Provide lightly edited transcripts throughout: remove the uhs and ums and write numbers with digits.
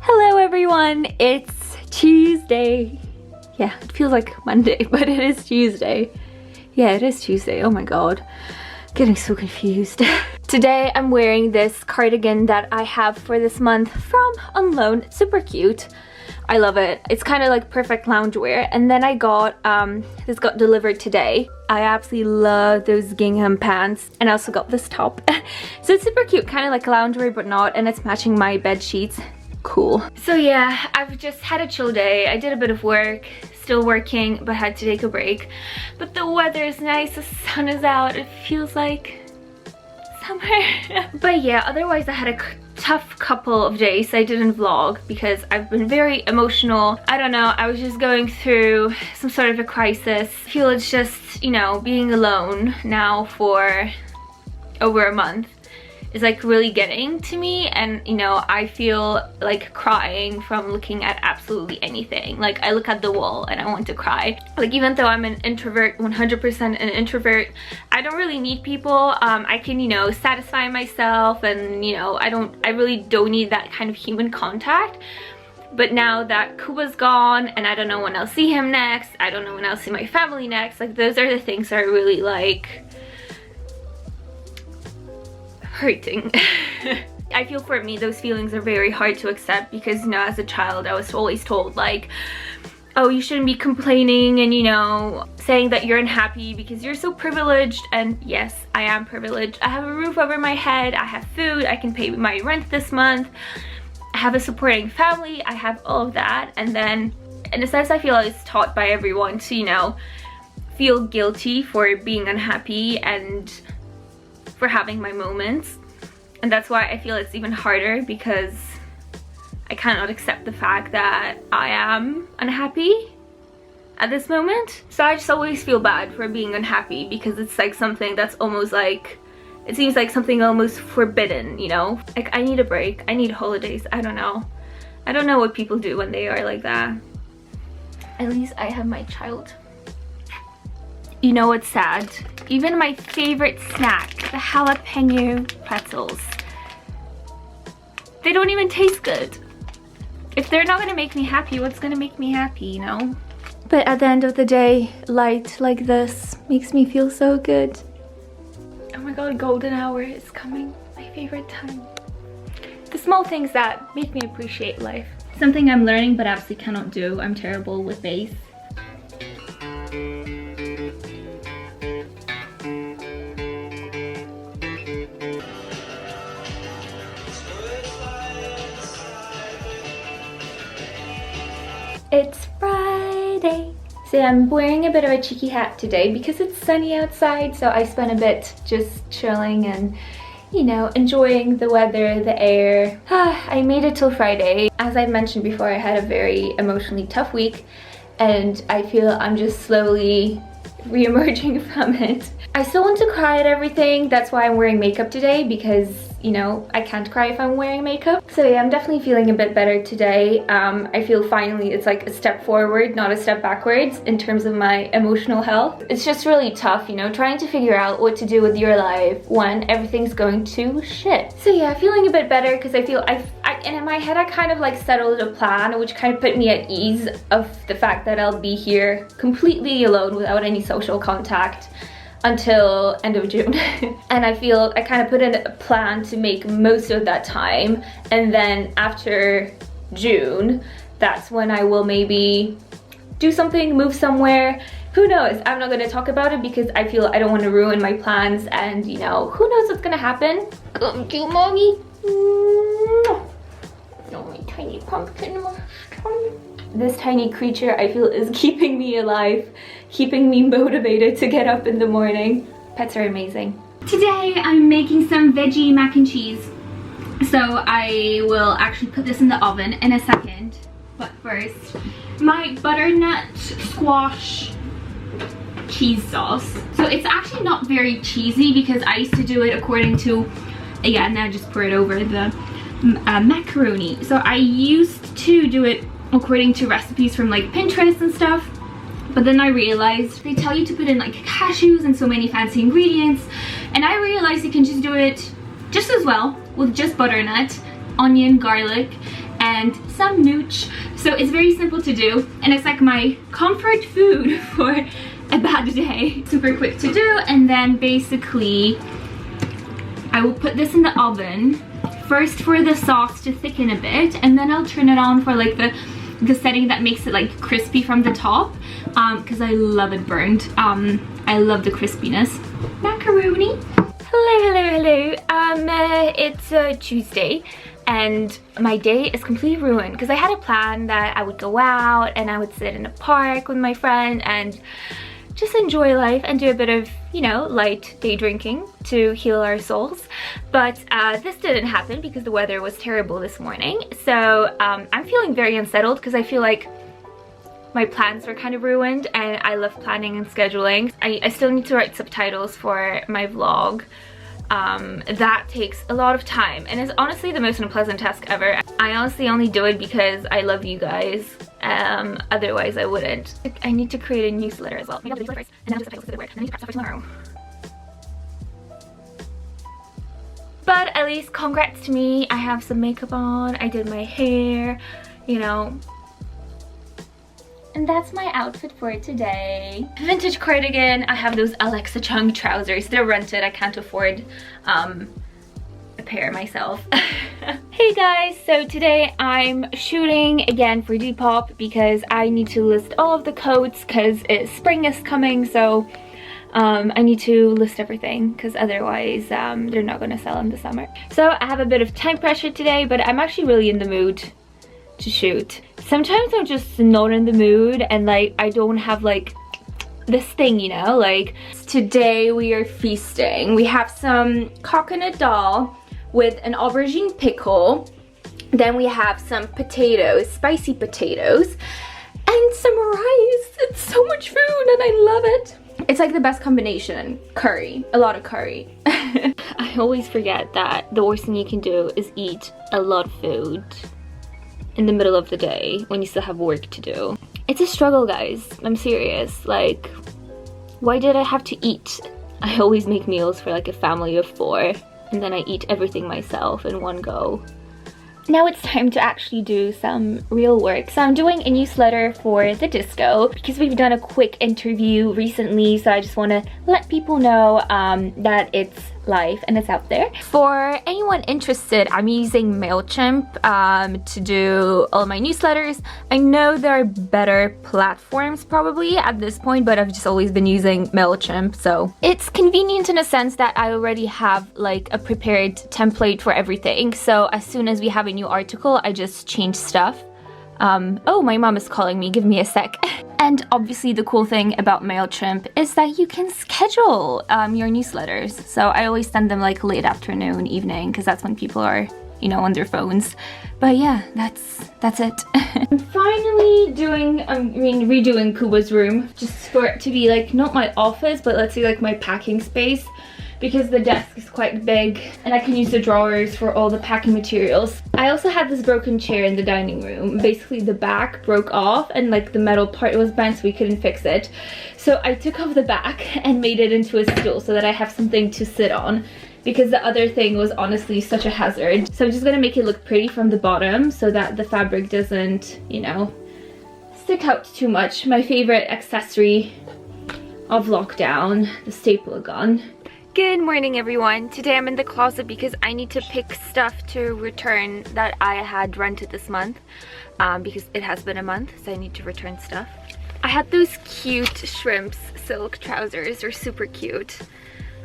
Hello everyone, it's Tuesday. Yeah, it feels like Monday, but it is Tuesday. Yeah, it is Tuesday. Oh my god. Getting so confused. Today I'm wearing this cardigan that I have for this month from On Loan. It's super cute. I love it. It's kind of like perfect loungewear. And then I got, this got delivered today. I absolutely love those gingham pants. And I also got this top. So it's super cute, kind of like loungewear but not. And it's matching my bed sheets. Cool. So yeah, I've just had a chill day. I did a bit of work, still working, but had to take a break. But the weather is nice, the sun is out, it feels like summer. But yeah, otherwise I had a tough couple of days. I didn't vlog because I've been very emotional. I don't know, I was just going through some sort of a crisis. I feel it's just, you know, being alone now for over a month is like really getting to me, and you know, I feel like crying from looking at absolutely anything. Like I look at the wall and I want to cry. Like even though I'm an introvert, 100% an introvert, I don't really need people. I can, you know, satisfy myself, and you know, I really don't need that kind of human contact. But now that Kuba's gone and I don't know when I'll see him next, I don't know when I'll see my family next, like those are the things that are really like hurting. I feel for me those feelings are very hard to accept because, you know, as a child I was always told like, oh, you shouldn't be complaining and, you know, saying that you're unhappy because you're so privileged. And yes, I am privileged. I have a roof over my head, I have food, I can pay my rent this month, I have a supporting family, I have all of that. And then in a sense I feel I was taught by everyone to, you know, feel guilty for being unhappy and for having my moments. And that's why I feel it's even harder, because I cannot accept the fact that I am unhappy at this moment. So I just always feel bad for being unhappy because it's like something that's almost like, it seems like something almost forbidden, you know? Like I need a break, I need holidays, I don't know. I don't know what people do when they are like that. At least I have my child. You know what's sad? Even my favorite snack, the jalapeno pretzels, they don't even taste good. If they're not gonna make me happy, what's gonna make me happy, you know? But at the end of the day, light like this makes me feel so good. Oh my god, golden hour is coming. My favorite time. The small things that make me appreciate life. Something I'm learning but absolutely cannot do. I'm terrible with bass. It's Friday. So I'm wearing a bit of a cheeky hat today because it's sunny outside, so I spent a bit just chilling and, you know, enjoying the weather, the air. I made it till Friday. As I mentioned before, I had a very emotionally tough week and I feel I'm just slowly re-emerging from it. I still want to cry at everything. That's why I'm wearing makeup today, because you know, I can't cry if I'm wearing makeup. So yeah, I'm definitely feeling a bit better today. I feel finally it's like a step forward, not a step backwards in terms of my emotional health. It's just really tough, you know, trying to figure out what to do with your life when everything's going to shit. So yeah, feeling a bit better because I feel and in my head I kind of like settled a plan which kind of put me at ease of the fact that I'll be here completely alone without any social contact until end of June. And I feel I kind of put in a plan to make most of that time, and then after June that's when I will maybe do something, move somewhere, who knows. I'm not going to talk about it because I feel I don't want to ruin my plans, and you know, who knows what's gonna happen. Come to mommy. No, my tiny pumpkin. This tiny creature I feel is keeping me alive, keeping me motivated to get up in the morning. Pets are amazing. Today I'm making some veggie mac and cheese. So I will actually put this in the oven in a second. But first, my butternut squash cheese sauce. So it's actually not very cheesy because I used to do it according to, yeah, now just pour it over the macaroni. So I used to do it according to recipes from like Pinterest and stuff, But then I realized they tell you to put in like cashews and so many fancy ingredients, and I realized you can just do it just as well with just butternut, onion, garlic, and some nooch. So it's very simple to do, and it's like my comfort food for a bad day. Super quick to do, and then basically I will put this in the oven first for the sauce to thicken a bit, and then I'll turn it on for like the setting that makes it like crispy from the top, because I love it burned. I love the crispiness. Macaroni. Hello. It's Tuesday, and my day is completely ruined because I had a plan that I would go out and I would sit in a park with my friend and just enjoy life and do a bit of, you know, light day drinking to heal our souls. But this didn't happen because the weather was terrible this morning. So I'm feeling very unsettled because I feel like my plans were kind of ruined, and I love planning and scheduling. I still need to write subtitles for my vlog. That takes a lot of time, and it's honestly the most unpleasant task ever. I honestly only do it because I love you guys. Otherwise I wouldn't. I need to create a newsletter as well. Maybe I'll do the newsletter first, and then I'll do subtitles to the work, and then I need to prep stuff for tomorrow. But at least congrats to me. I have some makeup on, I did my hair, you know. And that's my outfit for today. Vintage cardigan. I have those Alexa Chung trousers. They're rented. I can't afford a pair myself. Hey guys, so today I'm shooting again for Depop because I need to list all of the coats because spring is coming, so I need to list everything because otherwise they're not going to sell in the summer. So I have a bit of time pressure today, but I'm actually really in the mood to shoot. Sometimes I'm just not in the mood, and like I don't have like this thing, you know, like today we are feasting. We have some coconut dal with an aubergine pickle, then we have some potatoes, spicy potatoes, and some rice. It's so much food and I love it. It's like the best combination. Curry, a lot of curry. I always forget that the worst thing you can do is eat a lot of food in the middle of the day when you still have work to do. It's a struggle, guys. I'm serious. Like, why did I have to eat? I always make meals for like a family of 4, and then I eat everything myself in one go. Now it's time to actually do some real work. So I'm doing a newsletter for the disco because we've done a quick interview recently, so I just want to let people know that it's live and it's out there. For anyone interested, I'm using MailChimp to do all my newsletters. I know there are better platforms probably at this point, but I've just always been using MailChimp, so it's convenient in a sense that I already have like a prepared template for everything. So as soon as we have a new article, I just change stuff. Oh, my mom is calling me, give me a sec. And obviously the cool thing about MailChimp is that you can schedule your newsletters. So I always send them like late afternoon, evening, because that's when people are, you know, on their phones. But yeah, that's it. I'm finally doing, redoing Kuba's room, just for it to be like, not my office, but let's say like my packing space, because the desk is quite big and I can use the drawers for all the packing materials. I also had this broken chair in the dining room. Basically the back broke off and like the metal part was bent, so we couldn't fix it. So I took off the back and made it into a stool so that I have something to sit on, because the other thing was honestly such a hazard. So I'm just gonna make it look pretty from the bottom so that the fabric doesn't, you know, stick out too much. My favorite accessory of lockdown, the stapler gun. Good morning everyone. Today I'm in the closet because I need to pick stuff to return that I had rented this month, because it has been a month, so I need to return stuff. I had those cute shrimps silk trousers. They're super cute.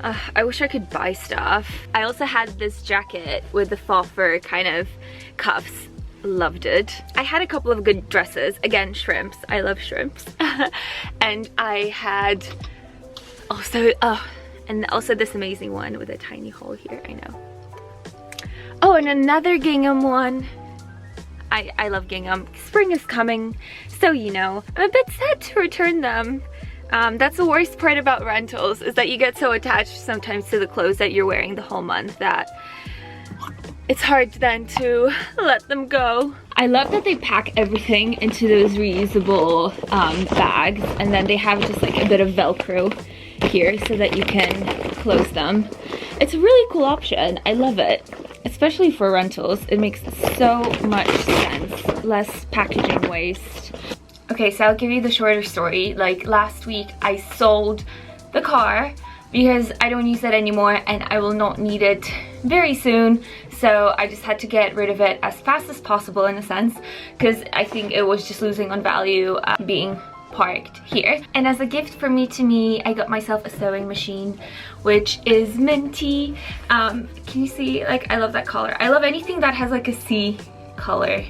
I wish I could buy stuff. I also had this jacket with the faux fur kind of cuffs. Loved it. I had a couple of good dresses. Again, shrimps. I love shrimps. And I had also this amazing one with a tiny hole here, I know. Oh, and another gingham one. I love gingham. Spring is coming, so you know, I'm a bit sad to return them. That's the worst part about rentals, is that you get so attached sometimes to the clothes that you're wearing the whole month that it's hard then to let them go. I love that they pack everything into those reusable bags, and then they have just like a bit of Velcro here so that you can close them. It's a really cool option. I love it, especially for rentals. It makes so much sense. Less packaging waste. Okay, so I'll give you the shorter story. Like last week I sold the car because I don't use it anymore and I will not need it very soon. So I just had to get rid of it as fast as possible, in a sense, because I think it was just losing on value being parked here. And as a gift from me to me, I got myself a sewing machine, which is minty. Can you see? Like, I love that color. I love anything that has like a sea color,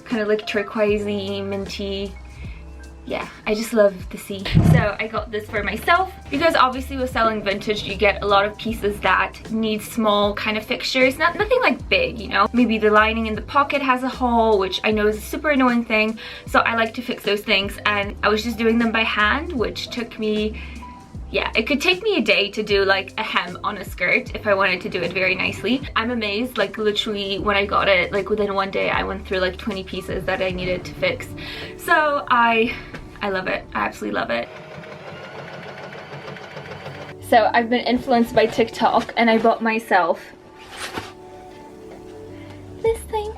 kind of like turquoisey, minty. Yeah, I just love the sea. So I got this for myself because obviously with selling vintage you get a lot of pieces that need small kind of fixtures, nothing like big, you know. Maybe the lining in the pocket has a hole, which I know is a super annoying thing, so I like to fix those things. And I was just doing them by hand, which took me, yeah, it could take me a day to do like a hem on a skirt if I wanted to do it very nicely. I'm amazed, like literally when I got it, like within one day I went through like 20 pieces that I needed to fix. So I love it. I absolutely love it. So I've been influenced by TikTok and I bought myself this thing.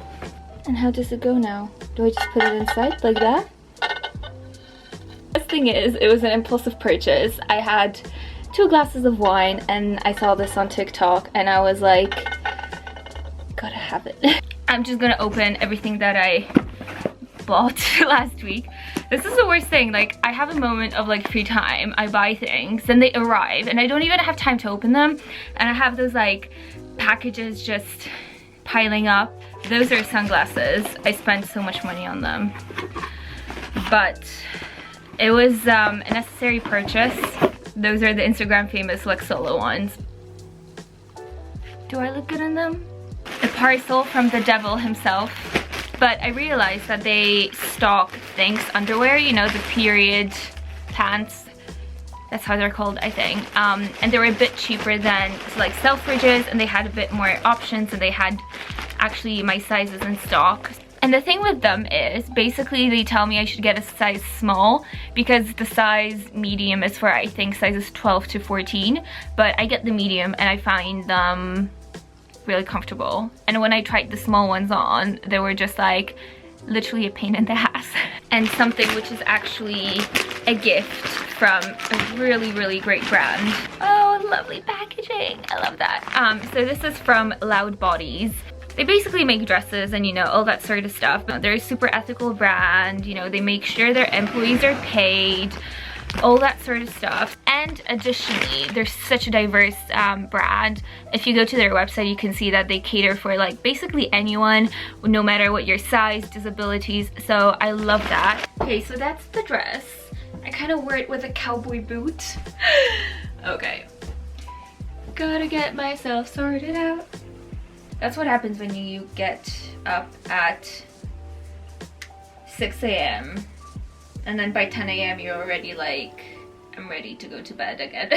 And how does it go now? Do I just put it inside like that? Best thing is, it was an impulsive purchase. I had 2 glasses of wine and I saw this on TikTok and I was like, gotta have it. I'm just gonna open everything that I bought last week. This is the worst thing. Like, I have a moment of like free time, I buy things, then they arrive and I don't even have time to open them, and I have those like packages just piling up. Those are sunglasses. I spent so much money on them, but it was a necessary purchase. Those are the Instagram famous like solo ones. Do I look good in them? A parcel from the devil himself. But I realized that they stock Thinx underwear, you know, the period pants. That's how they're called, I think. And they were a bit cheaper than like Selfridges, and they had a bit more options, and they had actually my sizes in stock. And the thing with them is, basically they tell me I should get a size small because the size medium is for, I think, sizes 12 to 14. But I get the medium and I find them really comfortable. And when I tried the small ones on, they were just like literally a pain in the ass. And something which is actually a gift from a really, really great brand. Oh, lovely packaging. I love that. So this is from Loud Bodies. They basically make dresses and, you know, all that sort of stuff. They're a super ethical brand, you know, they make sure their employees are paid, all that sort of stuff. And additionally, they're such a diverse brand. If you go to their website, you can see that they cater for like basically anyone, no matter what your size, disabilities. So I love that. Okay, so that's the dress. I kind of wear it with a cowboy boot. Okay, gotta get myself sorted out. That's what happens when you get up at 6 a.m. and then by 10 a.m. you're already like, I'm ready to go to bed again.